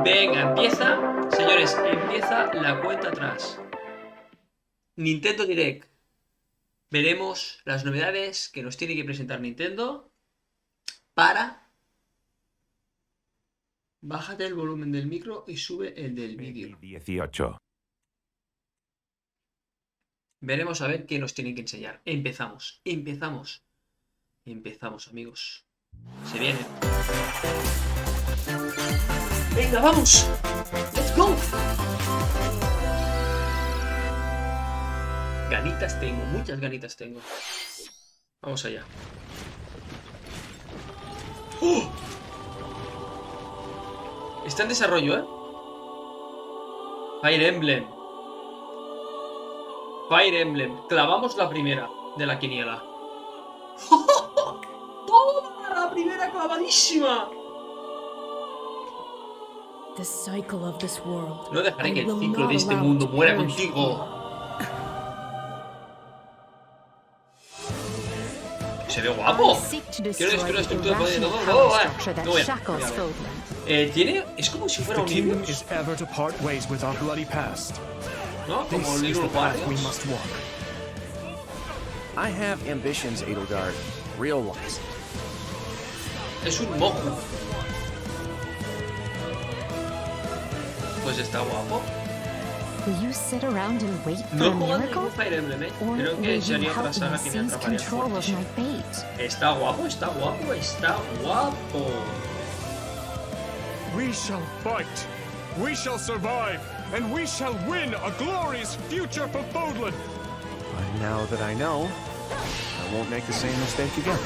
Venga, empieza, señores, empieza la cuenta atrás. Nintendo Direct. Veremos las novedades que nos tiene que presentar Nintendo para... Bájate el volumen del micro y sube el del vídeo. 18. Veremos a ver qué nos tienen que enseñar. Empezamos, amigos. Se viene. ¡Venga, vamos! ¡Let's go! Ganitas tengo, muchas ganitas tengo. Vamos allá. ¡Oh! Está en desarrollo, ¿eh? Fire Emblem. Fire Emblem. Clavamos la primera de la quiniela. ¡Toma! La primera clavadísima. No dejaré que el ciclo de este mundo muera contigo. Se ve guapo. Quiero destruir la estructura de todo. No voy a. Tiene. Es como si fuera un libro. ¿No? Como el libro Warriors. I have ambitions, Edelgard. Real ones. Es un mojo. Pues está guapo. No he jugado ningún Fire Emblem, ¿eh? Creo que sería otra saga que me atraparía fuertísimo. Está guapo. We shall fight. We shall survive. And we shall win a glorious future for Bodland. And now that I know, I won't make the same mistake again.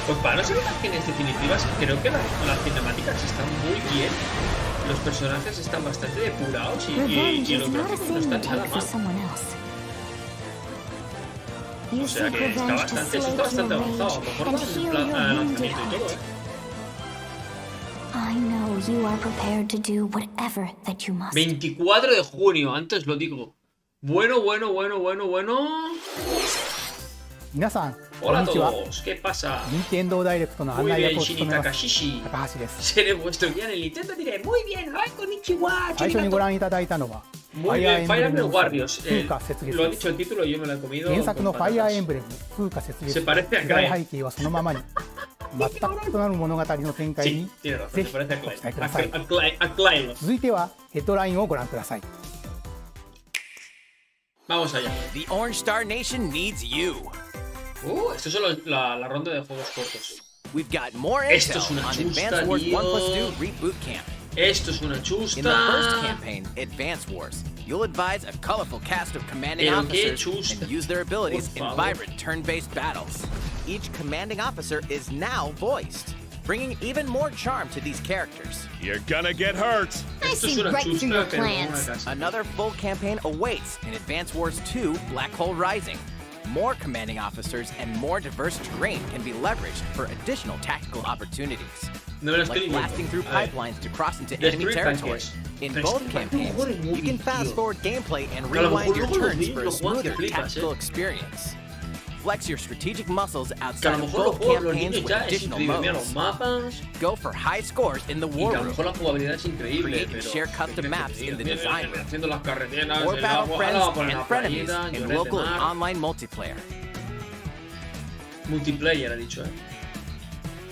Pues para no ser imágenes definitivas, creo que las cinemáticas están muy bien. Los personajes están bastante depurados y los gráficos no están nada mal. O sea que está bastante, eso está bastante avanzado. A lo mejor más el lanzamiento y todo, ¿eh? 24 de junio, antes lo digo. Bueno. 皆さん、 Hola a こんにちは。 todos, ¿qué pasa? 任天堂ダイレクトの案 Muy 内 bien, 役を務めます Shinitaka Shishi. 高橋です。 Seré vuestro guía en el Nintendo Direct. Muy bien, ay, konnichiwa. 最初にご覧いただいたのは、 Muy bien, Fire Emblem Warriors. 風化雪月 Lo ha で dicho el título y yo me lo he comido. 原作の con ファイアー patatas. エンブレム風化雪 Se 月 parece a 時代 Cry. 背景はそのままに全く異なる物語の展開 Sí, に tiene razón, ぜ se ひ parece a ご期待ください。 Clyde. 続いてはヘッドラインをご覧ください。 Vamos allá. The Orange Star Nation needs you. Esto es la ronda de juegos cortos. We've got more Esto es intel una on chusta, Advance Wars tío. 1+2 Reboot Camp. Esto es una In the first chusta. campaign, Advance Wars, you'll advise a colorful cast of commanding Pero qué officers chusta. and use their abilities Por in favor. vibrant turn-based battles. Each commanding officer is now voiced, bringing even more charm to these characters. You're gonna get hurt. Esto es una chusta, pero no una casa. Another full campaign awaits in Advance Wars 2 Black Hole Rising. More commanding officers and more diverse terrain can be leveraged for additional tactical opportunities. No me lo estoy Like leyendo. blasting through A ver. pipelines to cross into enemy Destruir territory. tanques. In Pero both es que campaigns, joder, muy you can bien, fast tío. forward gameplay and Que a lo rewind mejor your luego los turns vídeos for a los juegas que smoother flipas, tactical experience. Flex your strategic muscles Que a outside lo of mejor los both juegos los campaigns niños with ya es additional increíble. Mira los modes. mapas. Go for high scores in the Y que war a lo room. mejor la jugabilidad es increíble, Create and pero... share custom maps in the design room. Haciendo las carreteras, More el battle agua, friends ahora ponen and la frenemies playita, in lloret de local and mar. online multiplayer. Multiplayer ha dicho,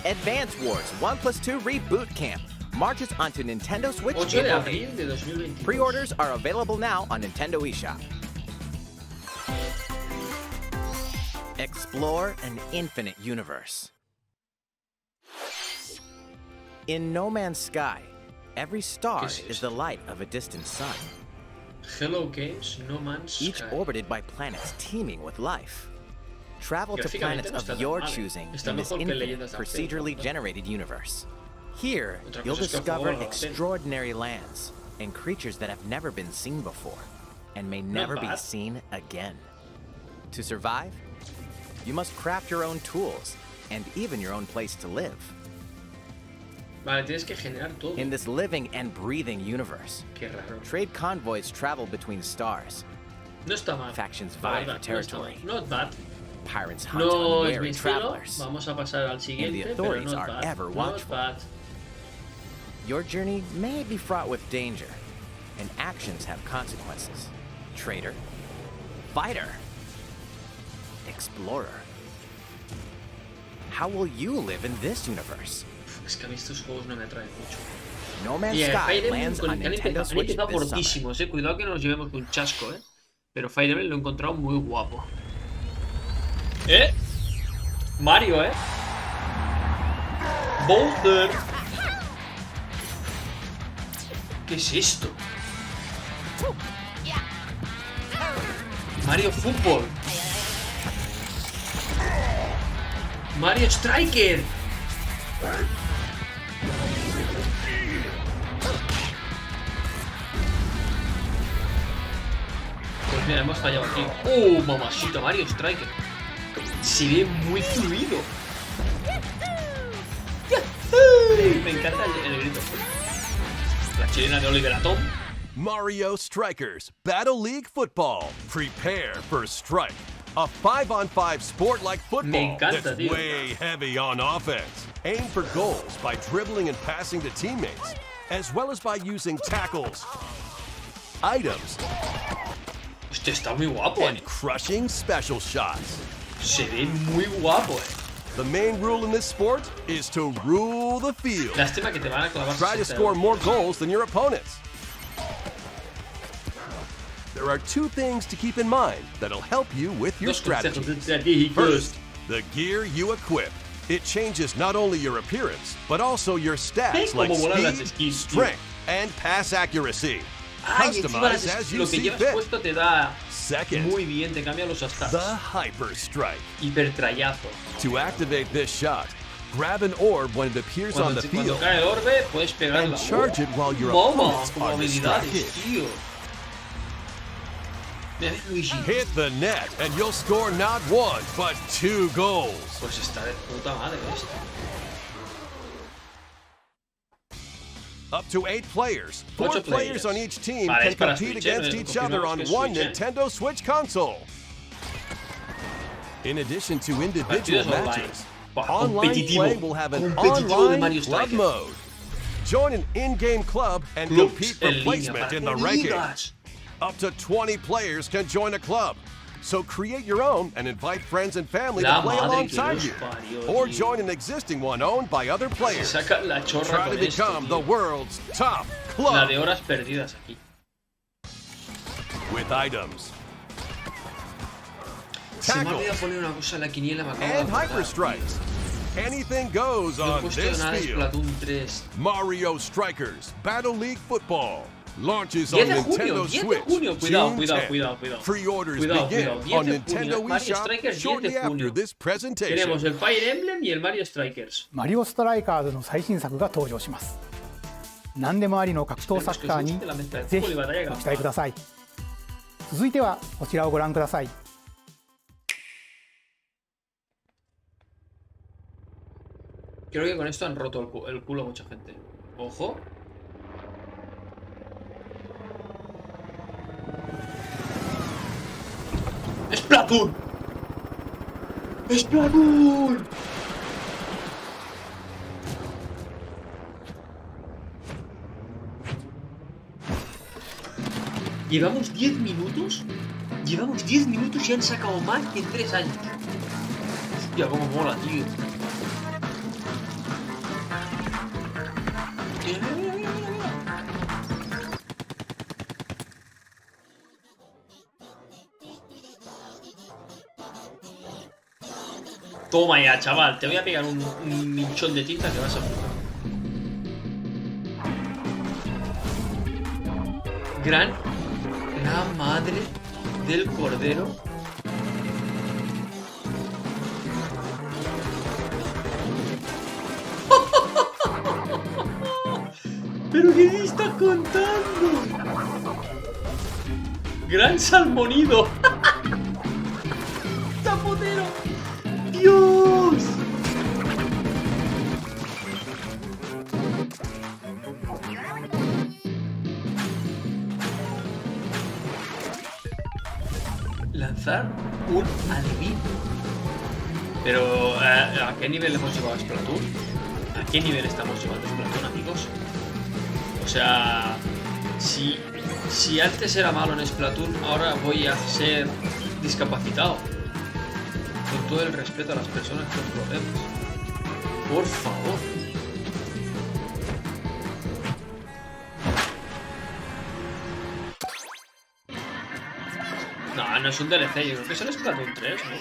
Advance Wars 1+2 Reboot Camp marches onto Nintendo Switch 8 de April 8th. abril de 2022. Pre-orders are available now on Nintendo eShop. Explore an infinite universe. In No Man's Sky, every star ¿Qué es is esto? the light of a distant sun, Hello Games, No Man's each Sky. orbited by planets teeming with life. Travel to Gráficamente planets no of está tan your mal, ¿eh? choosing Está in this mejor que infinite, Leyendas de Arceus, procedurally ¿no? generated universe. Here, Otra you'll cosa es que el juego discover lo hace. extraordinary lands and creatures that have never been seen before and may never be bad. seen again. To survive, you must craft your own tools and even your own place to live. Vale, tienes que generar todo. In this living and breathing universe, Qué raro. trade convoys travel between stars. No está mal. Factions La vie verdad, for territory. No está mal. Not bad. Pirates hunt No es mi unwary estilo. travelers. Vamos a pasar al And the siguiente, pero authorities not are bad. ever Not watchful. bad. Your journey may be fraught with danger, and actions have consequences. Traitor, fighter, explorer. How will you live in this universe? Es que a mí estos juegos no me atraen mucho. No Man's Y el Sky Fire Emblem lands con on el que han Nintendo empezado Switch this summer. fortísimos, cuidado que no nos llevemos de un chasco, Pero Fire Emblem lo he encontrado muy guapo. Mario, Bowser. ¿Qué es esto? Mario Fútbol. Mario Striker. Pues mira, hemos fallado aquí. Mamacita, Mario Striker. Se ve muy fluido. Me encanta el grito. La chilena de Oliver Atom. Mario Strikers Battle League Football. Prepare for Strike, a 5-on-5 sport like football that's tío. way heavy on offense. Aim for goals by dribbling and passing to teammates, as well as by using tackles, items, Hostia, está muy guapo, and crushing special shots. Se ve muy guapo, The main rule in this sport is to rule the field. Lástima que te van a clavar. Try to score more goals than your opponents. There are two things to keep in mind that'll help you with your strategy. First, the gear you equip. It changes not only your appearance, but also your stats like speed, strength, and pass accuracy. Customize as you lo que see llevas fit. puesto te da Second, muy bien, te cambia los stats. the Hyper Strike. Hipertrayazo. To activate this shot, grab an orb when it appears on the Cuando field cae el orbe, puedes pegarla. and charge it while your Mama, opponents como are habilidades, distracted. tío. Mira, Luigi. Hit the net and you'll score not one, but 2 goals. Pues está de puta madre esto. Up to 8 players. 4 Ocho players players. on each team Vale, can es para compete Switch, against pero each other on confirmamos que es one Switch, Nintendo Switch console. In addition to individual Partidos online. matches, Buah, online competitivo. play will have an Competitivo de online Mario club Striker. mode. Join an in-game club and Clubs compete for en línea, placement para in the que rankings. digas. Up to 20 players can join a club. So create your own and invite friends and family La to play madre que alongside los you. parió, Or tío. join an existing one owned by other Se players. saca la chorra Try to con esto, become the tío. world's top La club de horas perdidas aquí. with items, Se me ha tackles, olvidado poner una cosa en la quiniela, me acabo de and acordar, hyper strikes. Anything goes tío. No he on puesto this nada de field. Splatoon 3. Mario Strikers Battle League Football launches 10 on de junio, Nintendo 10 de Switch. junio. Cuidado, June cuidado, 10th. cuidado, cuidado. Pre-orders Cuidado, begin cuidado. 10 on de Nintendo junio. Mario eShop Strikers 10 shortly de after junio. this presentation. Tenemos el Fire Emblem y el Mario Strikers. マリオストライカーズの最新作が登場します。何でもありの格闘サッカーにぜひご期待ください。続いてはこちらをご覧ください。 Creo que con esto han roto el culo a mucha gente. Ojo. ¡Splatoon! ¡Splatoon! Llevamos 10 minutos. Llevamos 10 minutos y han sacado más que en 3 años. Hostia, cómo mola, tío. Mira, mira, mira, mira, mira. Toma ya, chaval. Te voy a pegar un minchón de tinta que vas a flipar. La madre del cordero. ¿Pero qué me estás contando? Gran salmonido. ¡Zapotero! ¡Dios! Lanzar un adivino. Pero, ¿a qué nivel hemos llevado a Splatoon? ¿A qué nivel estamos llevando a Splatoon, amigos? O sea, si antes era malo en Splatoon, ahora voy a ser discapacitado. Con todo el respeto a las personas que nos rodeamos. Por favor. No, no es un DLC, yo creo que es el Splatoon 3, ¿no?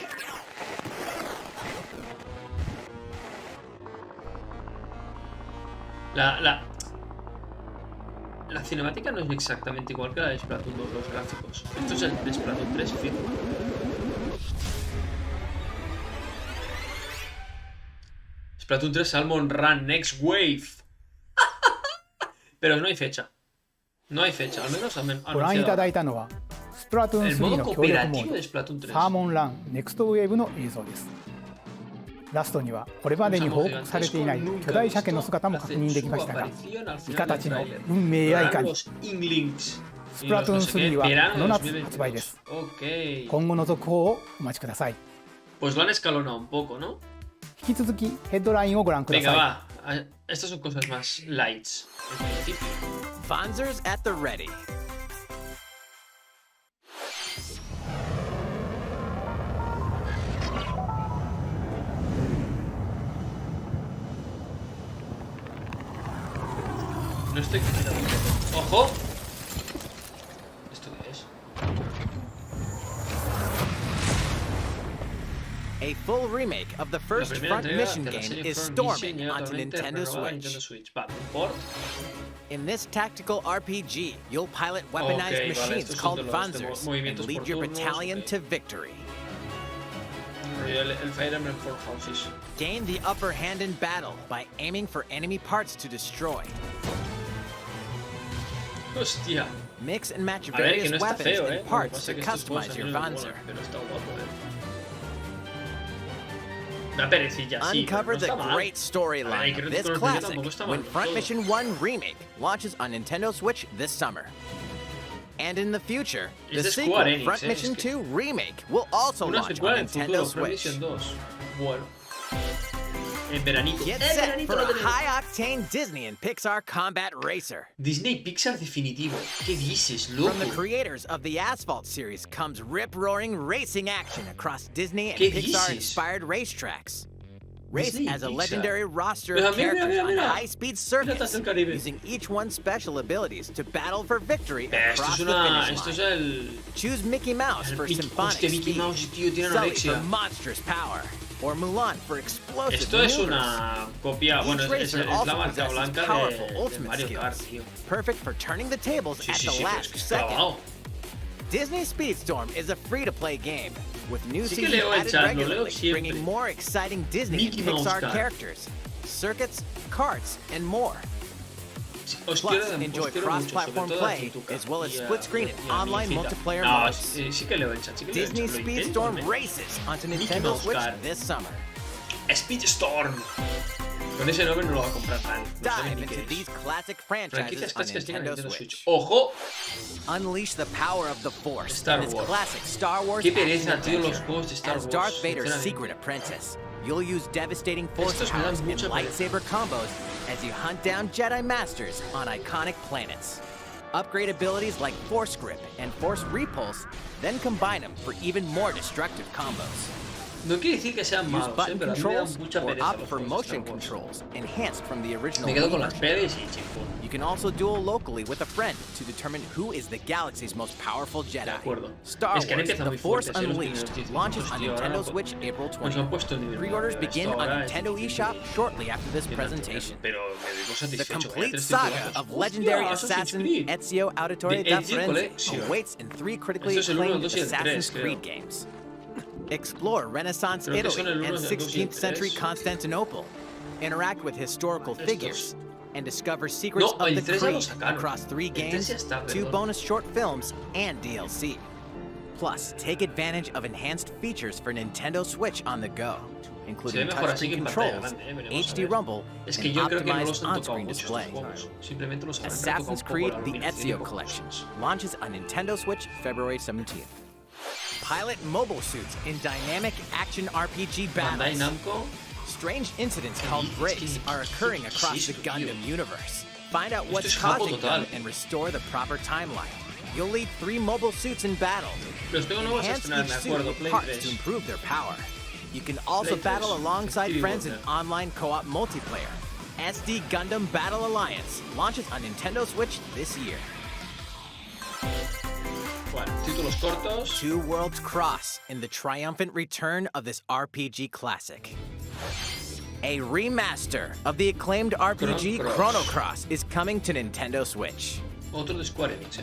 La cinemática no es exactamente igual que la de Splatoon 2, los gráficos. Esto es el de Splatoon 3, fijo. Splatoon 3 Salmon Run Next Wave. Pero no hay fecha. No hay fecha, al menos anunciado. El modo cooperativo de Splatoon 3. サーモンランネクストウェーブの映像です。ラストにはこれまでに報告されていない巨大鮭の姿も確認できましたが、イカたちの運命やいかに。スプラトゥーン3はこの夏発売です。今後の続報をお待ちください。Pues lo han escalonado un poco, ¿no? 引き続きヘッドラインをご覧ください。 Venga, va. Estas son cosas más lights. Fonzers at the ready. No estoy quitando. ¡Ojo! ¿Esto qué es? A full remake of the first front mission game is storming onto Nintendo Switch. In this tactical RPG, you'll pilot weaponized machines called Fonzers and lead your battalion to victory. El Fire Emblem Four Houses. Gain the upper hand in battle by aiming for enemy parts to destroy. Hostia. Mix and match various weapons and parts to customize your Fonzer. Da perecilla, sí. Uncover the great storyline of this classic when Front Mission 1 Remake launches on Nintendo Switch this summer. And in the future, the sequel, Front Mission 2 Remake, will also launch on Nintendo Switch. Bueno. En veranito. Get set for a high-octane Disney and Pixar combat racer. Disney Pixar definitivo. ¿Qué dices, loco? From the creators of the Asphalt series comes rip-roaring racing action across Disney and Pixar-inspired racetracks. Race as a legendary roster of characters on high-speed circuits, using each one's special abilities to battle for victory across the finish line. Choose Mickey Mouse for symphonic speed, Sully for monstrous power, or Mulan for explosive Esto es una copia, bueno, es la marca blanca de Mario Kart, tío. Perfect for turning the tables at the last second. Disney Speedstorm is a free-to-play game, with new seasons added regularly, bringing more exciting Disney and Pixar characters, circuits, karts, and more. Plus, enjoy cross-platform play, as well as split-screen and online multiplayer modes. Disney Speedstorm races onto Nintendo Switch this summer. Speedstorm. Con ese nombre no lo va a comprar nadie. Dive into these classic franchises on Nintendo Switch. ¡Ojo! Unleash the power of the Force Star in this Wars. classic Star Wars Qué pereza, action tío, los adventure. juegos de Star As Wars. Darth Vader's secret apprentice, you'll use devastating force Estos me dan powers and mucha lightsaber combos as you hunt down Jedi Masters on iconic planets. Upgrade abilities like Force Grip and Force Repulse, then combine them for even more destructive combos. No quiere decir que sean Use malos, button pero a mí me dan controls mucha or pereza opt los for juegos de motion Star Wars. controls enhanced from the original Me quedo con Wii las version. pelis y chimpún. You can also duel locally with a friend to determine who is the galaxy's most powerful Jedi. De acuerdo. Star Es que han Wars: empezado The muy Force fuertes, los Unleashed primeros 10 launches on minutos, tío, Nintendo ahora Switch April nos 20. han puesto el nivel. Pre-orders begin on Ahora es Nintendo difícil. eShop shortly after this presentation. Pero me digo The satisfecho. complete saga of legendary assassin Ezio Auditore De da Ezio Firenze Collection. awaits in 3 critically Esto es el 1, el acclaimed 2 y el 3, Assassin's creo. Creed games. Explore Renaissance Creo que son Italy el 1, and el 2 y el 16th century 3. Constantinople. Interact with historical Estos. figures and discover secrets No, of el the 3 ya lo Creed sacaron. across 3 El 3 games, ya está, 2 perdón. bonus short films, and DLC. Plus, take advantage of enhanced features for Nintendo Switch on the go, including mejor así que touchscreen en pantalla controls, grande, veremos a HD ver. Rumble, Es que and yo creo que no optimized los han tocado on-screen mucho display. estos juegos. Simplemente los habrán Assassin's retocado un Creed poco the la iluminación y Ezio pocas Collection cosas. launches on Nintendo Switch February 17th. Pilot mobile suits in dynamic action RPG Bandai battles. Namco. Strange incidents called breaks are occurring across the Gundam universe. Find out what's causing them and restore the proper timeline. You'll lead 3 mobile suits in battle. Enhance each suit with parts to improve their power. You can also battle alongside friends in online co-op multiplayer. SD Gundam Battle Alliance launches on Nintendo Switch this year. Bueno, títulos cortos. 2 worlds cross in the triumphant return of this RPG classic. A remaster of the acclaimed RPG Chrono Cross is coming to Nintendo Switch. Otro de Square Enix,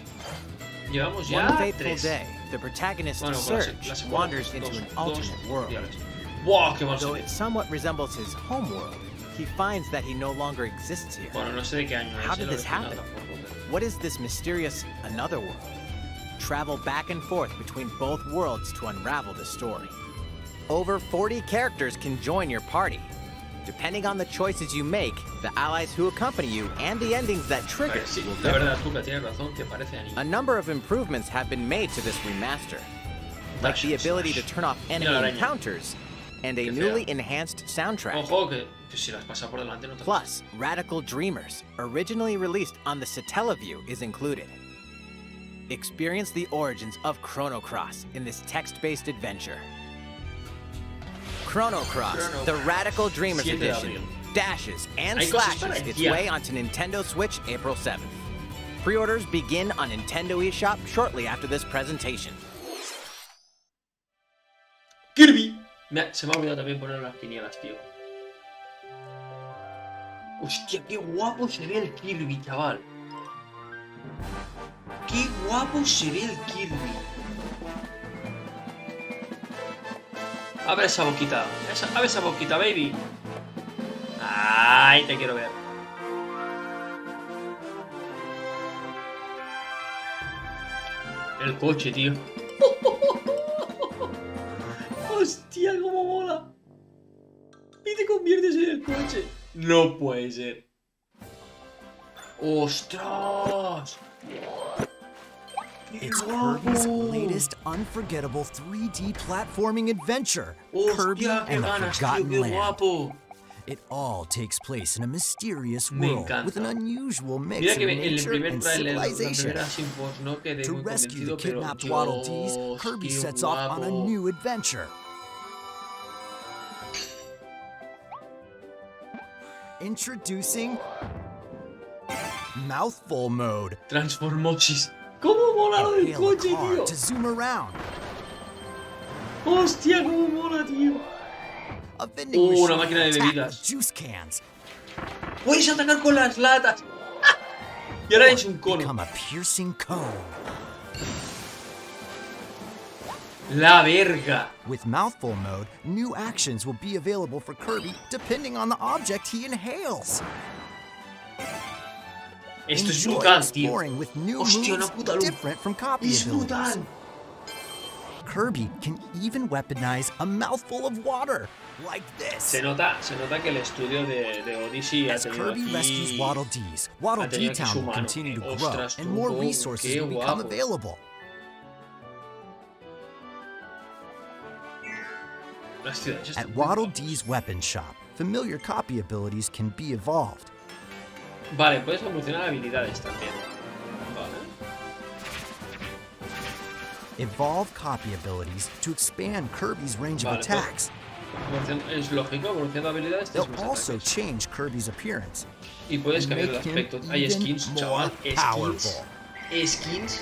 Llevamos ya One fateful 3. day, the protagonist Surge wanders into an alternate world. ¡Wow, qué mal! Though it somewhat resembles his home world, he finds that he no longer exists here. Bueno, no sé de qué año es. How did this happen? What is this mysterious another world? Travel back and forth between both worlds to unravel the story. Over 40 characters can join your party. Depending on the choices you make, the allies who accompany you, and the endings that trigger will differ. A number of improvements have been made to this remaster, like the ability to turn off enemy encounters and a newly enhanced soundtrack. Plus, Radical Dreamers, originally released on the Satellaview, is included. Experience the origins of Chrono Cross in this text-based adventure. Chrono Cross, the Radical Dreamers edition, dashes and slashes its way onto Nintendo Switch April 7th. Pre-orders begin on Nintendo eShop shortly after this presentation. Kirby. Se me ha olvidado también poner las quinielas, tío. Hostia, qué guapo se ve el Kirby, chaval. Qué guapo se ve el Kirby. Abre esa boquita. Abre esa boquita, baby. Ay, te quiero ver. El coche, tío. Hostia, cómo mola. Y te conviertes en el coche. No puede ser. ¡Ostras! It's Kirby's latest unforgettable 3D platforming adventure, Kirby and the Forgotten Land. It all takes place in a mysterious world with an unusual mix of nature and civilization. To rescue the kidnapped Waddle Dees, Kirby sets off on a new adventure. Introducing Mouthful Mode. Transformosis. ¿Cómo mola lo del coche, tío? To zoom around. Hostia, cómo mola, tío. Una máquina de bebidas. Juice cans. Puedes atacar con las latas. Y ahora es un cono. Become a piercing cone. La verga. With Mouthful Mode, new actions will be available for Kirby depending on the object he inhales. Esto es brutal, tío. Hostia, una puta luz. Es brutal. Kirby can even weaponize a mouthful of water, like this. Se nota que el estudio de Odyssey ha tenido Kirby rescues Waddle Dees, Waddle Dee Town will continue to grow, and more resources will become available. At Waddle Dee's weapon shop, familiar copy abilities can be evolved. Vale, puedes evolucionar habilidades también. Vale. Evolve copy abilities to expand Kirby's range of attacks. Es lógico, evolucionando habilidades. They'll also change Kirby's appearance. Y puedes cambiar el aspecto. Hay skins, chaval. Skins.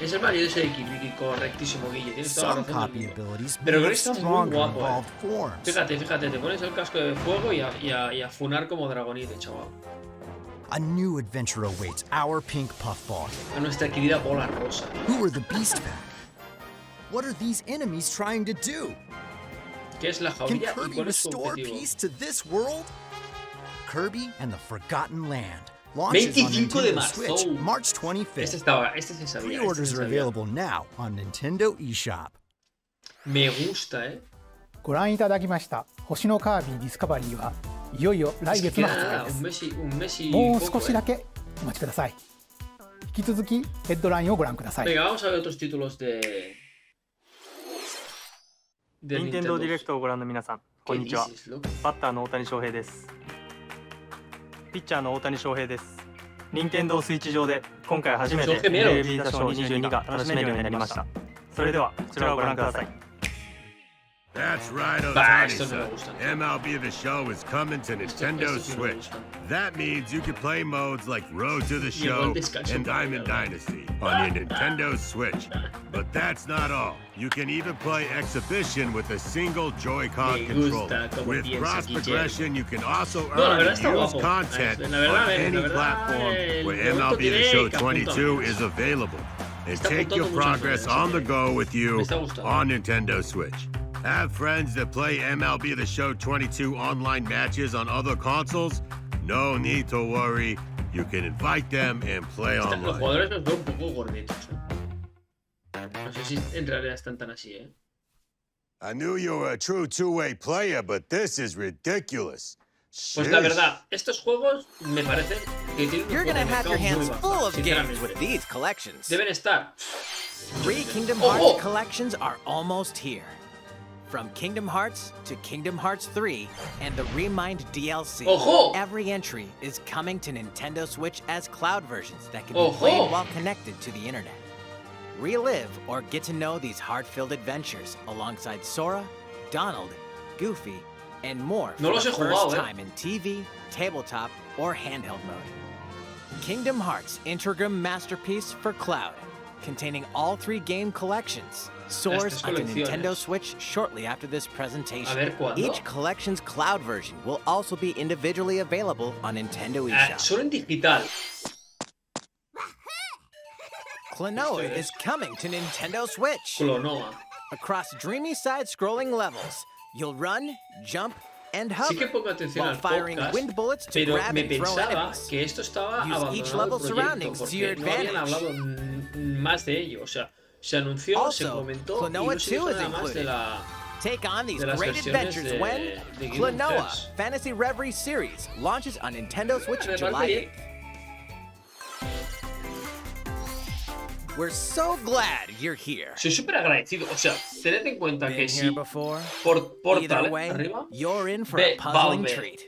Es el Mario ese de Kirby, correctísimo, Guille. Tienes toda la razón del mundo. Pero creo que está muy guapo, Fíjate, te pones el casco de fuego y a funar como dragonite, chaval. A new adventure awaits our pink puffball. A nuestra querida bola rosa. Who are the Beast Pack? What are these enemies trying to do? ¿Qué es la Can jauría? Kirby restore peace to this world? Kirby and the Forgotten Land. Launches on Nintendo Switch March 25th. Este se sabía. Pre-orders are available now on Nintendo eShop. Me gusta, ご覧いただきました星のカービィディスカバリーはいよいよ来月の発売です。もう少しだけお待ちください。引き続きヘッドラインをご覧ください。Venga, vamos a ver otros títulos de 任天堂ディレクトをご覧の皆さん、こんにちは。バッターの大谷翔平です。ピッチャーの大谷翔平です。任天堂スイッチ上で今回初めて MLB ザショー22が楽しめるようになりました。それではこちらをご覧ください。 That's right, Otani-san. MLB The Show is coming to Nintendo Switch. That means you can play modes like Road to the Show and Diamond Dynasty on your Nintendo Switch. But that's not all. You can even play Exhibition with a single Joy-Con controller. With cross progression, you can also earn and use content on any platform where MLB The Show 22 is available. And take your progress on the go with you on Nintendo Switch. Have friends that play MLB The Show 22 online matches on other consoles? No need to worry. You can invite them and play online. Los jugadores los veo un poco gorditos, No sé si en realidad están tan así, I knew you were a true two-way player, but this is ridiculous. Pues la verdad, estos juegos me parecen que tienen You're gonna have your hands full of games with these collections. Deben estar. 3 Kingdom Hearts collections are almost here. From Kingdom Hearts to Kingdom Hearts 3 and the Remind DLC, every entry is coming to Nintendo Switch as cloud versions that can be played while connected to the internet. Relive or get to know these heart-filled adventures alongside Sora, Donald, Goofy, and more for the first time in TV, tabletop, or handheld mode. Kingdom Hearts Intergram Masterpiece for Cloud, containing all 3 game collections, soars onto Nintendo Switch shortly after this presentation. Each collection's cloud version will also be individually available on Nintendo eShop. Solo en digital. Klonoa is coming to Nintendo Switch. Klonoa. Across dreamy side-scrolling levels, you'll run, jump, and hover, sí que pongo atención while al firing podcast, wind bullets to pero grab me and throw pensaba enemies. que esto estaba Use abandonado each level el proyecto surroundings to your porque no habían advantage. hablado más de ello. O sea, se anunció, se comentó y no se dijo nada más de la... Take on these de las great versiones adventures de when Klonoa Fantasy Reverie Series launches on Nintendo Switch July 8th. We're so glad you're here. Soy súper agradecido. O sea, tened en cuenta que si por Portal arriba, you're in for a puzzling treat.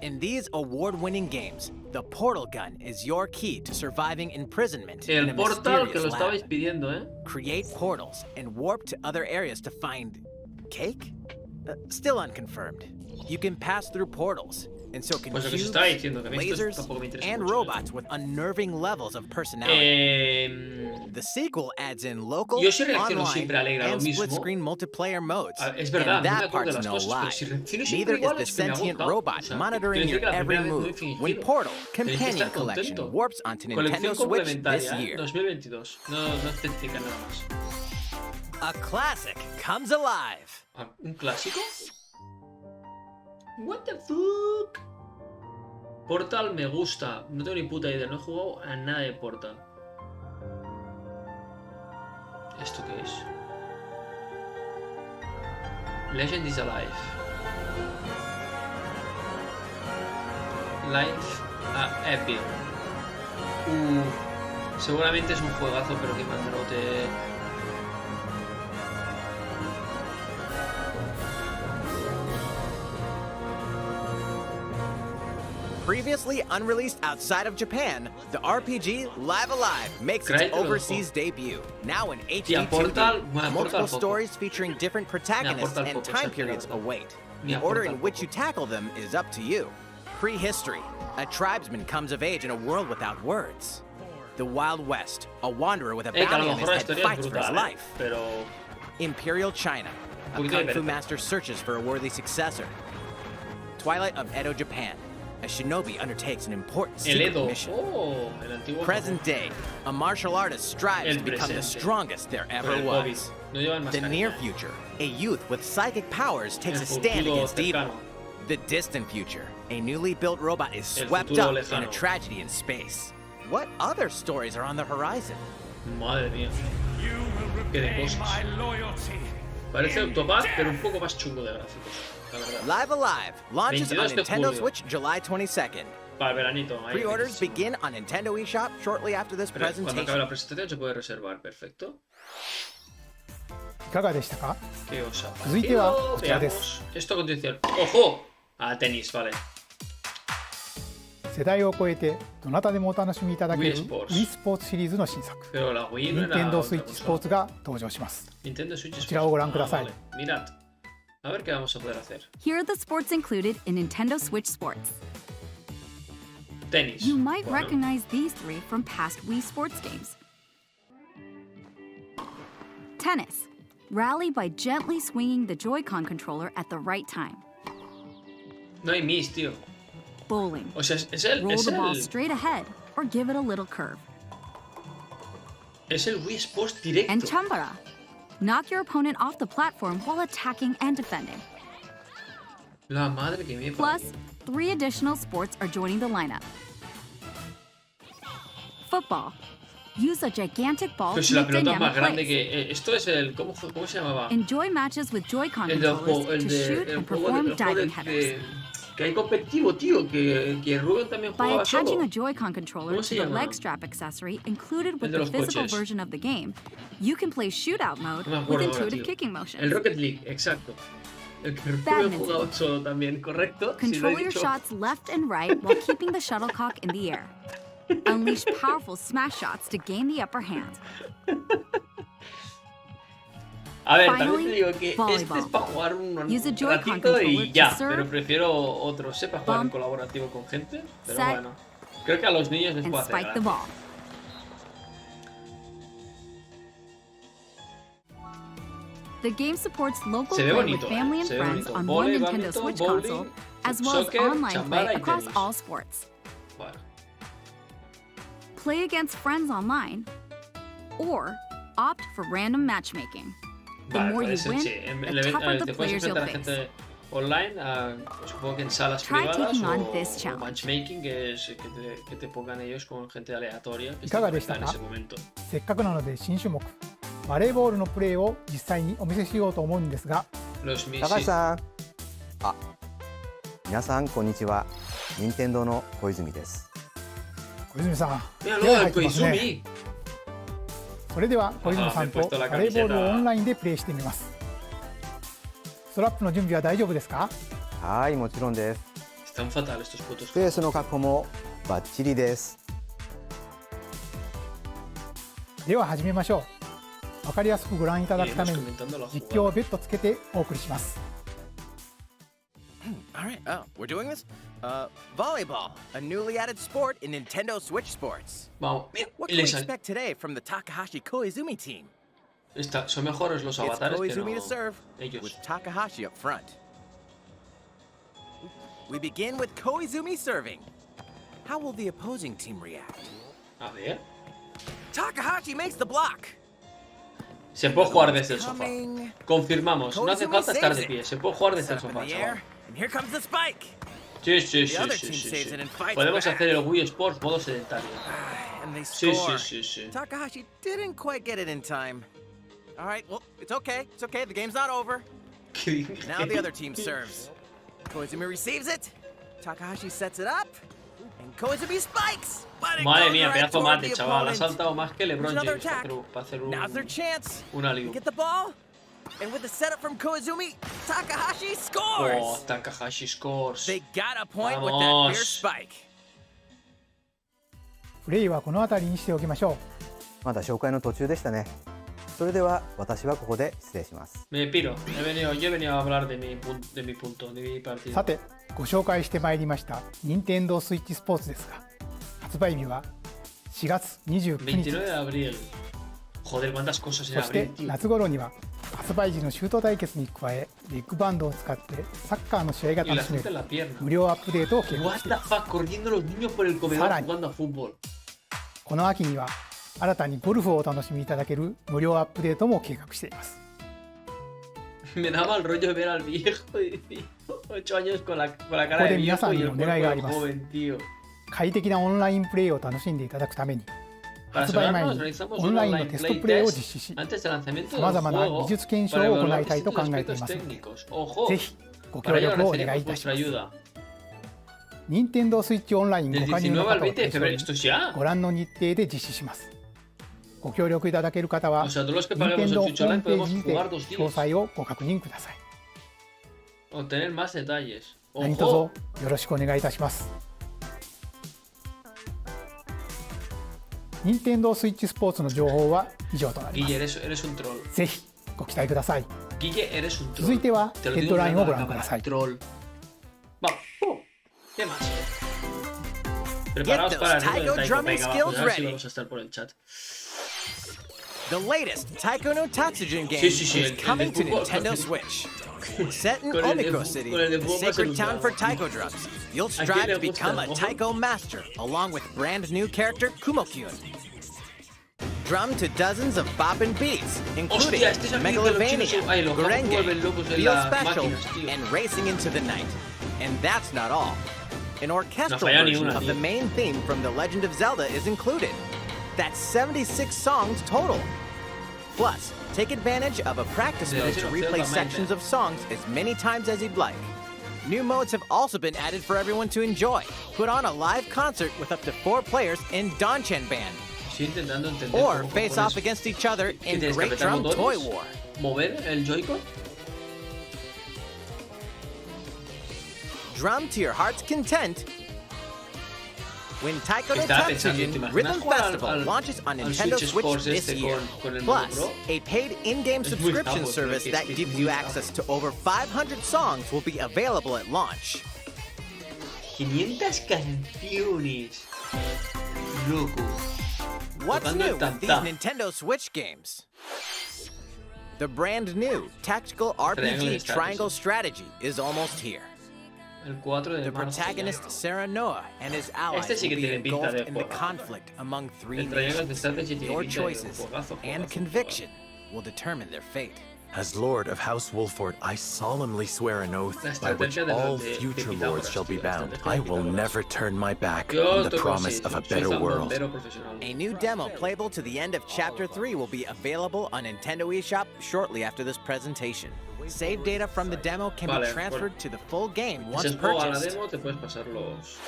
In these award-winning games, the portal gun is your key to surviving imprisonment in a Portal que lo mysterious estabais lab. pidiendo, Create portals and warp to other areas to find cake? Still unconfirmed. You can pass through portals, and so can pues cubes, lasers, and robots with unnerving levels of personality. The sequel adds in local, online, and split-screen multiplayer modes, verdad, and that part's no lie. Neither is the sentient robot monitoring your every move when Portal Companion Collection warps onto Nintendo Switch this year. 2022. No especifica nada más. A classic comes alive. ¿Un clásico? What the fuck? Portal me gusta. No tengo ni puta idea. No he jugado a nada de Portal. ¿Esto qué es? Legend is Alive. Life Epic. Seguramente es un juegazo, pero que mandrote. Previously unreleased outside of Japan, the RPG Live Alive makes its overseas debut. Now in HD 2D, multiple stories featuring different protagonists and time periods await. The order in which you tackle them is up to you. Prehistory. A tribesman comes of age in a world without words. The Wild West. A wanderer with a bounty on his head fights for his life. Imperial China. A kung fu master searches for a worthy successor. Twilight of Edo, Japan. A shinobi undertakes an important secret mission. Present day, a martial artist strives to become the strongest there ever was. The near future, a youth with psychic powers takes a stand against evil. The distant future, a newly built robot is swept up in a tragedy in space. What other stories are on the horizon? Madre mía. Qué de cosas. Parece Autopath, pero un poco más chungo de gráficos. Live Alive launches on Nintendo Switch July 22nd. Para el veranito. Pre-orders begin on Nintendo eShop shortly after this presentation. Cuando acabe la presentación se puede reservar. Perfecto. いかがでしたか？ ¿Qué os ha 続いてはこちらで parecido? す。 Esto a continuación. ¡Ojo! A tenis, vale. 世代を超えてどなたでもお楽しみいただける Wii Wii スポーツシリーズの新作 Pero la Wii no era Nintendo otra Switch cosa. Sports が登場します。 Nintendo Switch こちらをご覧ください。 vale. Mirad. A ver qué vamos a poder hacer. Here are the sports included in Nintendo Switch Sports. Tenis. You might Bueno. recognize these three from past Wii Sports games. Tennis. Rally by gently swinging the Joy-Con controller at the right time. No hay mis, tío. Bowling. O sea, es el Roll the ball straight ahead or give it a little curve. Wii Sports directo. And Chambara. Knock your opponent off the platform while attacking and defending. La madre que me Plus, 3 additional sports are joining the lineup. Football. Use a gigantic ball Pero to si la make pelota es más dynamic grande plays. que... Esto es el... ¿Cómo se llamaba? Enjoy matches with Joy-Con El del controllers juego... El to de... shoot El and juego perform el juego diving headers. que hay competitivo, tío. Que Rubén también By jugaba attaching solo. a Joy-Con controller ¿Cómo to se the llama? leg strap accessory included with de the los physical coches. version of the game, you can play shootout mode No me with acuerdo ahora, intuitive tío. kicking El motions. Rocket League, exacto. El que Rubén Badminton. jugaba solo también, ¿correcto? Si lo Control he your dicho. shots left and right while keeping the shuttlecock in the air. Unleash powerful smash shots to gain the upper hand. A ver, también Finally, te digo que este volleyball. es para jugar un Use a Joy-Con ratito controller y to ya, serve, pero prefiero otro. Sepa jugar en bump, colaborativo con gente, pero set, bueno. Creo que a los niños les And puede hacer spike the gracia. ball. The game supports local Se ve play bonito, with family and se ve friends bonito. on Volley, one Nintendo badminton, Switch bowling, console, as well as soccer, online chambara play y across tenis. all sports. Bueno, Play against friends online, or opt for random matchmaking. The vale, more you puede ser, win, sí. En the el evento, tougher the te puedes players you'll enfrentar a face. gente online, supongo que en salas Try privadas taking on o this challenge. matchmaking, que es que te pongan ellos con gente aleatoria que いかが esté でしたか？ en ese momento. せっかくなので新種目バレーボールのプレーを実際にお見せしようと思うんですが、 Los mis, 高橋 sí. さん、あ、皆さんこんにちは。任天堂の小泉です。小泉さん、 Mira 気合 luego 入 el ってますね。 Koizumi. それでは小泉さん Ah, me he と puesto la バレーボールを camiseta. オンラインでプレーしてみます。ストラップの準備は大丈夫ですか？はい、もちろんです。 Están fatal estos putos. スペースの確保もバッチリです。では始めましょう。わかりやすくご覧いただくために Iremos comentando la 実 jugada. 況を別途つけてお送りします。 All right, we're doing this? Volleyball, a newly added sport in Nintendo Switch Sports. Vamos, mira, What can we les expect today from the Takahashi Koizumi team? son mejores los It's avatares que Koizumi no to serve, ellos. with Takahashi up front. We begin with Koizumi serving. How will the opposing team react? A ver. Takahashi makes the block. Se puede jugar desde el sofá. Coming. Confirmamos, no hace Koizumi falta estar saves de it. pie, se puede jugar desde el Set up sofá, in the chaval. air, and here comes the spike. Sí, sí, The sí, other sí, team sí, saves sí. it and fights Podemos back. hacer el Wii Sports modo sedentario. And they Sí, score. sí, sí, sí. Takahashi didn't quite get it in time. All right, well, it's okay. It's okay. The game's not over. Now the other team serves. Koizumi receives it. Takahashi sets it up. And Koizumi spikes. But it Madre goes mía, right pedazo toward mate, the chaval. Ha opponent. saltado más que LeBron There's another James attack. para hacer Now's their chance. un They alley-oop. get the ball. And with the setup from Koizumi, Takahashi Oh, scores. Takahashi scores. They got a point with that Vamos. fierce spike. プレイはこの辺りにしておきましょまだ紹介の途中でしたね。それでは私はここで失礼します。Me piro. Yo he venido a hablar de mi punto, de mi う。 partido. さて、ご紹介してまいりました任天堂スイッチスポーツですが、発売日は4月29日29 de です。 abril. Joder, cuántas cosas en そして abril, tío. 夏頃には発売時のシュート対決に加え、ビッグバンドを使ってサッカーの試合が Y la 楽しめ gente en る la pierna. 無料アップデートを計画 What してい the ます。 fuck, corriendo los niños por el comedor Saran. jugando a fútbol. この秋には新たにゴルフをお楽しみいただける無料アップデートも計画しています。 Me da mal rollo ver al viejo de 8 años con la cara Joder, de viejo皆さん y に el お cuerpo 願いがあ de ります。 joven, tío. 快適なオンラインプレイを楽しんでいただくために、 Para 発売前 asegurarnos, に realizamos オン un ラインの online テスト play プレイを test 実施し、 antes del lanzamiento さま del ざまな juego 技術検証 para を行 evaluar いたいと distintos 考えてい aspectos ますので、 técnicos. Ojo, ぜひご協 para ello 力をお願い agradeceríamos いたし vuestra ます。 ayuda. 任天堂スイッチオンラインご Del 加入の 19 al 方を 20 de 対象 febrero, に esto es ya. ご覧の日程で実施します。ご協力いただける方は、 O sea, todos los que 任 paguemos 天 el 堂ホ Switch ーム Online ペー podemos ジにて jugar 2詳 días. 細をご確認ください。 Obtener más detalles. 何卒 Ojo. よろしくお願いいたします。任天堂スイッチスポーツの情報は以上となります。 Guille, eres un troll. ぜひご期待ください。 Guille, eres un troll. 続いては Te ヘ lo ッド digo ライン en をご la 覧くだ cámara. さい。 Troll. Vamos. ¿Qué más? Preparaos para el Taiko Taiko. drumming Venga, skills vamos a ver si ready. vamos a estar por el chat. The latest Taiko no Tatsujin game Sí, is coming to Nintendo Switch. Set in Omiko City, the sacred town for taiko drums, you'll strive to become a taiko master, along with brand new character Kumo-kyun. Drum to dozens of boppin' beats, including Hostia, este es el Megalovania, chinos. Ay, los Gurenge, vuelven locos en Feel las Special, máquinas, tío. and Racing into the Night. And that's not all. An orchestral falla ni version una, of tío. the main theme from The Legend of Zelda is included. That's 76 songs total. Plus, take advantage of a practice The mode Legend to of replay Zelda, sections of songs as many times as you'd like. New modes have also been added for everyone to enjoy. Put on a live concert with up to 4 players in Donchan Band. Estoy intentando entender Or cómo face cojones off against each other in tienes que Great apretar Drum botones, Toy War. mover el Joy-Con. Drum to your heart's content. When Taiko no Estaba pensando, ¿te Tatsujin imaginas Rhythm jugar Festival launches on al Nintendo Switch Switch Sports this este year. con el nuevo Plus, Pro? a paid in-game Es muy subscription guapo, service tío, that es gives muy you guapo. access to over 500 songs will be available at launch. 500 canciones. Loco. What's Tocando new el with these tam-tam. Nintendo Switch games? The brand new tactical Triangle RPG Strategy. Triangle Strategy is almost here. El 4 de The marzo. protagonist Sarah Noah and his allies Este sí que will be tiene pinta de engulfed in the juegazo. conflict among 3 El Triangle nations. Strategy tiene Your pinta de choices juegazo, and juegazo, conviction will determine their fate. As Lord of House Wolford, I solemnly swear an oath La by which estrategia de all los de future Pitágoras, lords shall be tío, la bound. estrategia I de will Pitágoras. never turn my back Yo on the toco promise así, of a soy better world. zambomero profesional. A new demo playable to the end of Chapter 3 will be available on Nintendo eShop shortly after this presentation. Save data from the demo can be Vale, transferred to the full game once Si es juego a la purchased. demo, te puedes pasar los...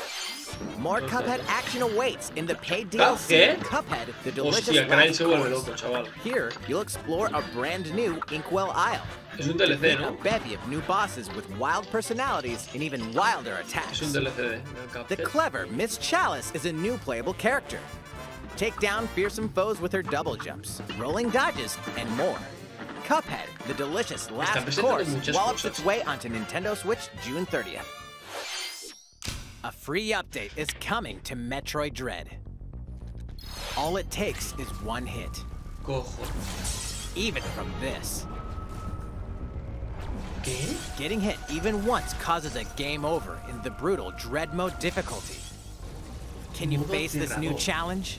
More Cuphead action awaits in the paid ¿Qué? DLC, Cuphead, the delicious Hostia, Crane last se vuelve course. loco, chaval. Here, you'll explore a brand new Inkwell Isle. Es un DLC, Defeat ¿no? a bevy of new bosses with wild personalities and even wilder attacks. Es un DLC de The Cuphead. clever Miss Chalice is a new playable character. Take down fearsome foes with her double jumps, rolling dodges, and more. Cuphead, the delicious last presentando course, muchas wallops cosas. its way onto Nintendo Switch June 30th. A free update is coming to Metroid Dread. All it takes is one hit, Cojones. even from this. ¿Qué? Getting hit even once causes a game over in the brutal Dread Mode difficulty. Can you Modo face this new cerrado. challenge?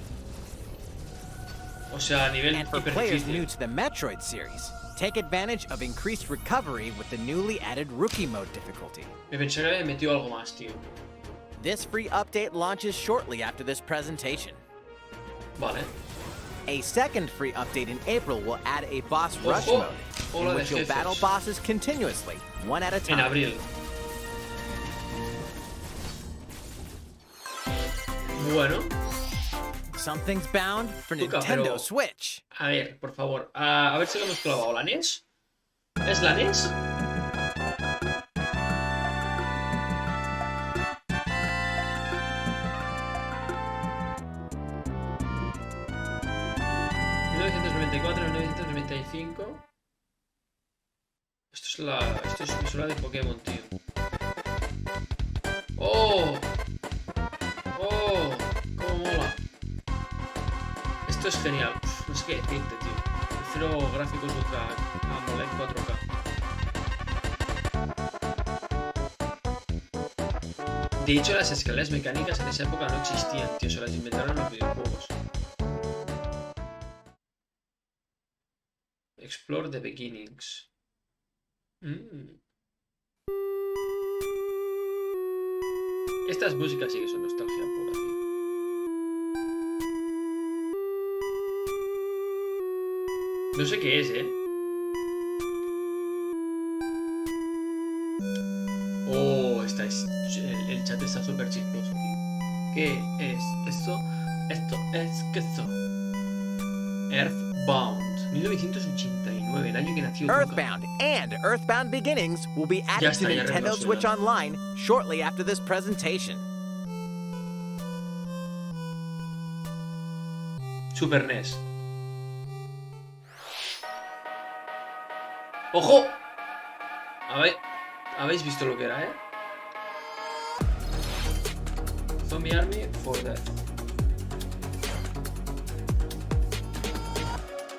O sea, a nivel And for hiper players difícil. new to the Metroid series, take advantage of increased recovery with the newly added Rookie Mode difficulty. Me pensé que había metido algo más, tío. This free update launches shortly after this presentation. Vale. A second free update in April will add a boss Ojo, rush mode, ola in de which you'll jefes. battle bosses continuously, one at a En time. abril. Bueno, Something's bound for Tuca, Nintendo pero- Switch. a ver, por favor. A ver si lo hemos clavado. ¿La NES? ¿Es la NES? ¿1994-1995? Esto es consola de Pokémon, tío. ¡Oh! ¡Oh! ¡Cómo mola! Esto es genial. Uf, no sé qué decirte, tío. Prefiero gráficos ultra AMOLED 4K. De hecho, las escaleras mecánicas en esa época no existían, tío. Se las inventaron los videojuegos. Explore the beginnings. Estas músicas sí que son nostalgia pura, tío. No sé qué es, Oh, el chat está súper chistoso, tío. ¿Qué es esto? Esto es queso. Earthbound, 1989, el año que nació Luca. Earthbound and Earthbound Beginnings will be added to está, ya Nintendo arregló, Switch suena. Online shortly after this presentation. Super NES. ¡Ojo! ¿Habéis visto lo que era, eh? Zombie Army for Death.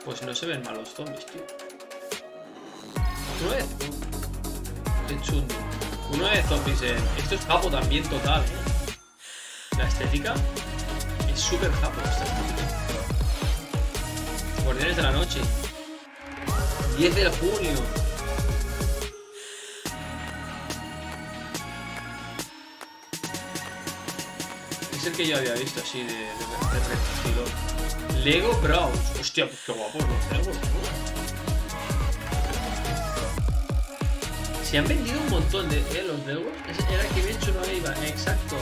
Pues no se ven mal los zombies, tío. Uno de... Qué chundo. Uno de zombies, Esto es japo también total, La estética es súper japo esta estética. Guardianes de la Noche. 10 de junio. Es el que yo había visto así de estilo. Lego Bros. Hostia, pues qué guapos los Legos, ¿no? Se han vendido un montón de los Legos. Era el que me he hecho, no iba. Exacto.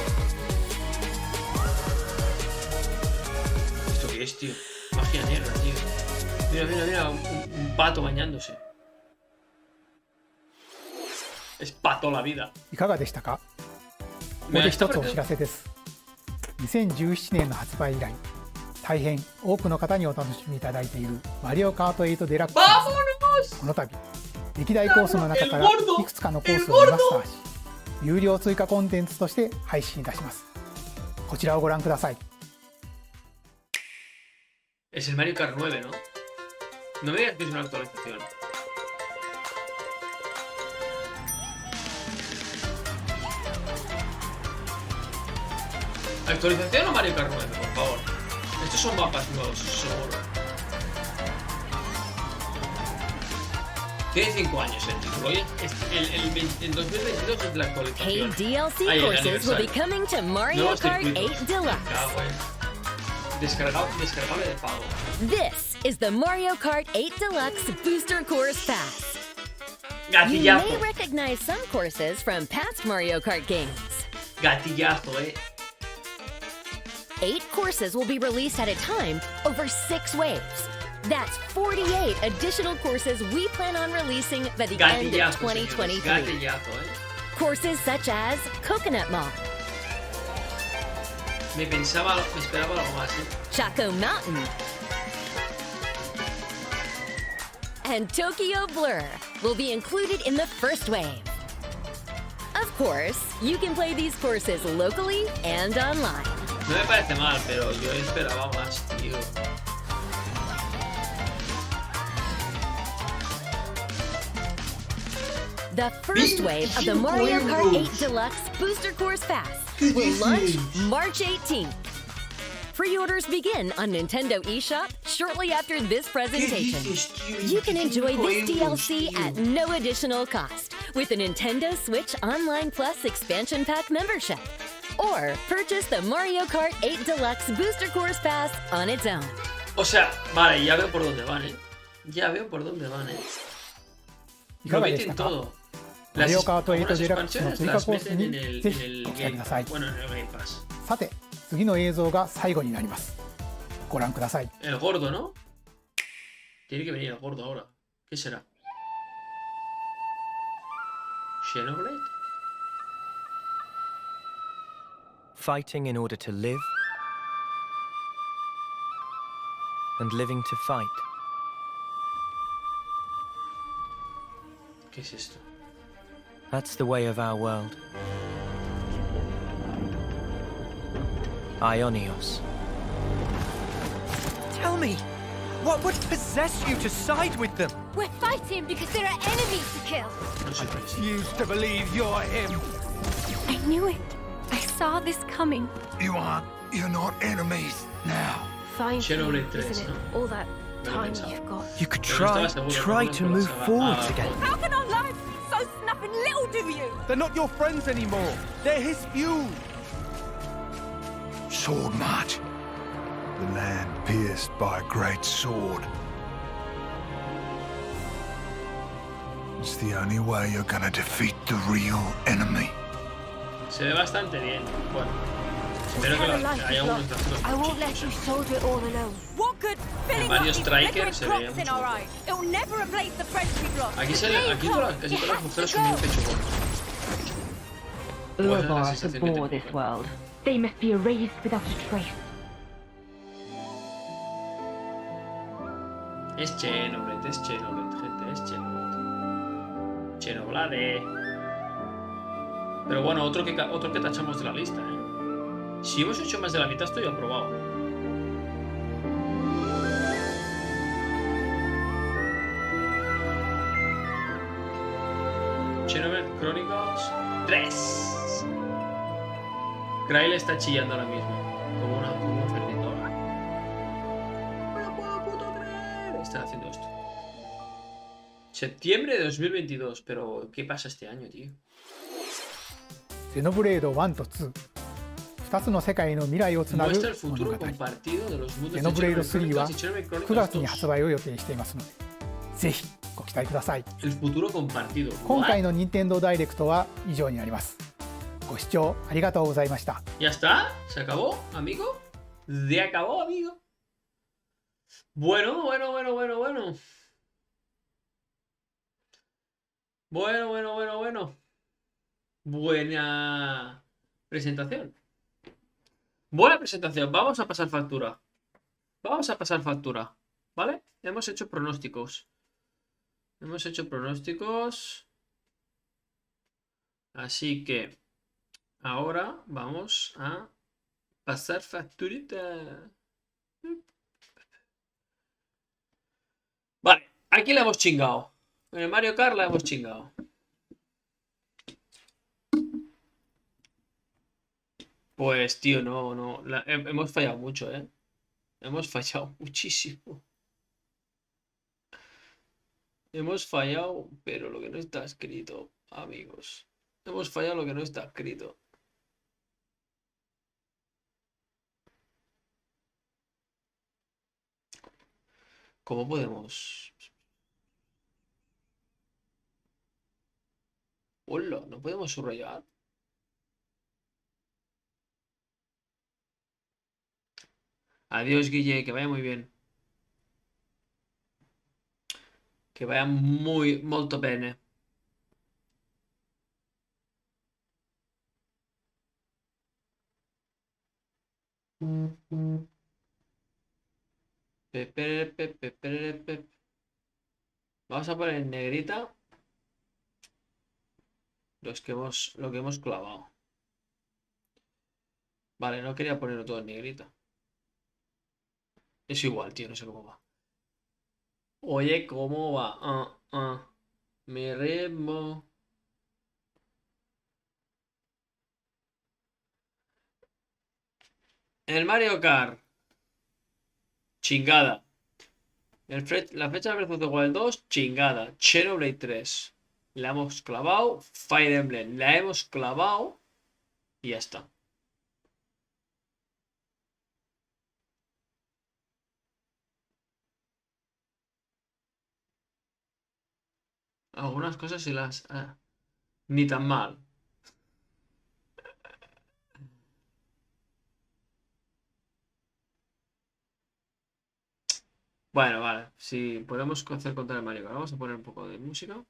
¿Esto qué es, tío? Magia negra, tío. Mira, un pato bañándose. Es pato la vida. いかがでしたか？ここで一つお知らせです。2017年の発売以来、大変多くの方にお楽しみいただいているマリオカート8デラックス。この度、歴代コースの中からいくつかのコースをリマスターし、有料追加コンテンツとして配信いたします。こちらをご覧ください。Es el Mario Kart 9, ¿no? No me digas que es una actualización. ¿Actualización o Mario Kart 9, por favor? Estos son mapas nuevos, seguro. Tiene 5 años el título. Hoy en 2022 es la actualización. Hey, DLC courses will be coming to Mario Kart 8 Deluxe. Descargable de pago. This is the Mario Kart 8 Deluxe Booster Course Pass. Gatillazo. You may recognize some courses from past Mario Kart games. Gatillazo, 8 courses will be released at a time over 6 waves. That's 48 additional courses we plan on releasing by the end of 2023. Gatillazo, Courses such as Coconut Mall. Me esperaba algo más, Chaco Mountain. And Tokyo Blur will be included in the first wave. Of course, you can play these courses locally and online. No me parece mal, pero yo esperaba más, tío. The first wave of the Mario Kart 8 Deluxe Booster Course Pass will launch March 18th. Pre-orders begin on Nintendo eShop shortly after this presentation. You can enjoy this DLC at no additional cost with a Nintendo Switch Online Plus Expansion Pack membership. Or purchase the Mario Kart 8 Deluxe Booster Course Pass on its own. O sea, vale, ya veo por dónde van, Ya veo por dónde van, Lo meten todo. Las expansiones las meten en el Game Pass. Bueno, en el Game Pass. さて、次の映像が最後になります。ご覧ください。El gordo, ¿no? Tiene que venir el gordo ahora. ¿Qué será? ¿Xenoblade? Fighting in order to live, and living to fight. ¿Qué es esto? That's the way of our world. Ionios. Tell me, what would possess you to side with them? We're fighting because there are enemies to kill. I refuse to believe you're him. I knew it. I saw this coming. You're not enemies now. Fine, Xenoblade 3, isn't it? All that time you've got. You could try to move forwards again. How can our lives be so snapping little do you? They're not your friends anymore. They're his fuel. Sword march. The land pierced by a great sword. It's the only way you're gonna defeat the real enemy. Se ve bastante bien. Bueno, espero que haya unos gráficos. I won't let you soldier it all alone. What good filling Mario Striker se veía mucho. It'll never replace the friends we've lost. Aquí casi todas las mujeres son muy pecho gordo. Uroboros abhor this world. They must be erased without a trace. Es Xenoblade, gente, es Xenoblade. Xenoblade. Pero bueno, otro que tachamos de la lista, ¿eh? Si hemos hecho más de la mitad, estoy aprobado. Xenoblade Chronicles 3. Krail está chillando ahora mismo, como un cerdito. Están haciendo esto. Septiembre de 2022. Pero, ¿qué pasa este año, tío? Xenoblade 1 と2。2つの世界の未来をつなぐ物語。Xenoblade 3は9月に発売を予定していますので、ぜひご期待ください。今回の任天堂ダイレクトは以上になります。ご視聴ありがとうございました。¿Ya está? ¿Se acabó, amigo? ¿Se acabó, amigo? Bueno. Buena presentación. Buena presentación. Vamos a pasar factura. ¿Vale? Hemos hecho pronósticos. Así que ahora vamos a pasar facturita. Vale, aquí la hemos chingado. En el Mario Kart la hemos chingado. Pues, tío, no. Hemos fallado mucho, ¿eh? Hemos fallado muchísimo. Hemos fallado, pero lo que no está escrito, amigos. Hemos fallado lo que no está escrito. ¿Cómo podemos? Hola, ¿no podemos subrayar? Adiós, Guille, que vaya muy bien. Que vaya molto bene. Vamos a poner en negrita lo que hemos clavado. Vale, no quería ponerlo todo en negrita. Es igual, tío, no sé cómo va. Oye, ¿cómo va? Me remo. El Mario Kart. Chingada. La fecha de Breath of the Wild 2, chingada. Xenoblade 3. La hemos clavado. Fire Emblem. La hemos clavado. Y ya está. Algunas cosas sí las... ni tan mal. Bueno, vale. Si podemos hacer contra el Mario Kart. Vamos a poner un poco de música.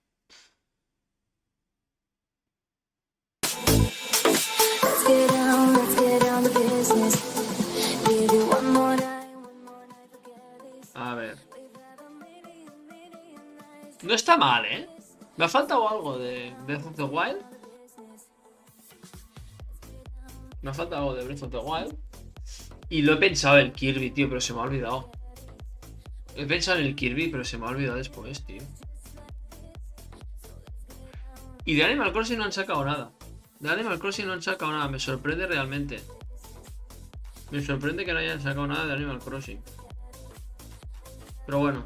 A ver. No está mal, ¿eh? Me ha faltado algo de Breath of the Wild. Me ha faltado algo de Breath of the Wild. Y lo he pensado en el Kirby, tío, pero se me ha olvidado. He pensado en el Kirby, pero se me ha olvidado después, tío. Y de Animal Crossing no han sacado nada. Me sorprende realmente. Me sorprende que no hayan sacado nada de Animal Crossing. Pero bueno.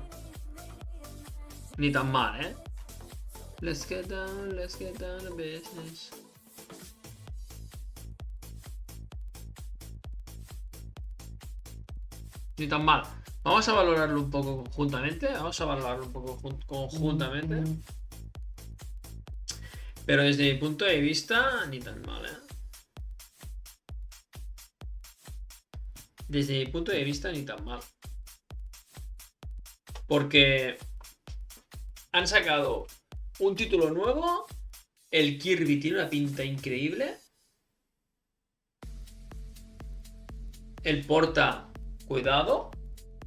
Ni tan mal, ¿eh? Let's get down to business. Ni tan mal. Vamos a valorarlo un poco conjuntamente. Pero desde mi punto de vista, ni tan mal, ¿eh? Desde mi punto de vista, ni tan mal. Porque han sacado un título nuevo. El Kirby tiene una pinta increíble. El porta, cuidado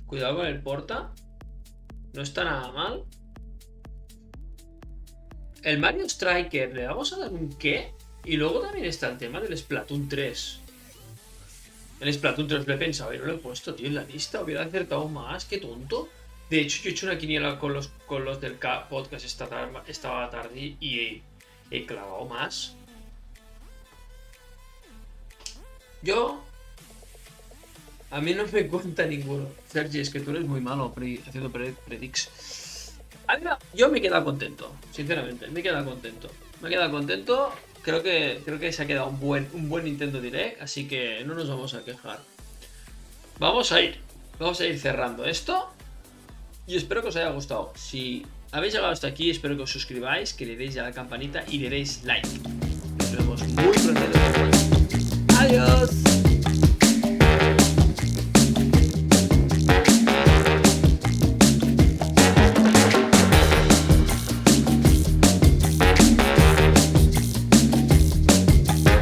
con el porta. No está nada mal. El Mario Striker, ¿le vamos a dar un qué? Y luego también está el tema del Splatoon 3. El Splatoon 3 lo he pensado y no lo he puesto, tío, en la lista. Hubiera acertado más, qué tonto. De hecho, yo he hecho una quiniela con los del podcast esta tarde y he clavado más. A mí no me cuenta ninguno. Sergi, es que tú eres muy malo haciendo predicts. Yo me he quedado contento, sinceramente. Me he quedado contento. Creo que se ha quedado un buen Nintendo Direct, así que no nos vamos a quejar. Vamos a ir cerrando esto. Y espero que os haya gustado. Si habéis llegado hasta aquí, espero que os suscribáis, que le deis a la campanita y le deis like. Nos vemos muy pronto. Adiós.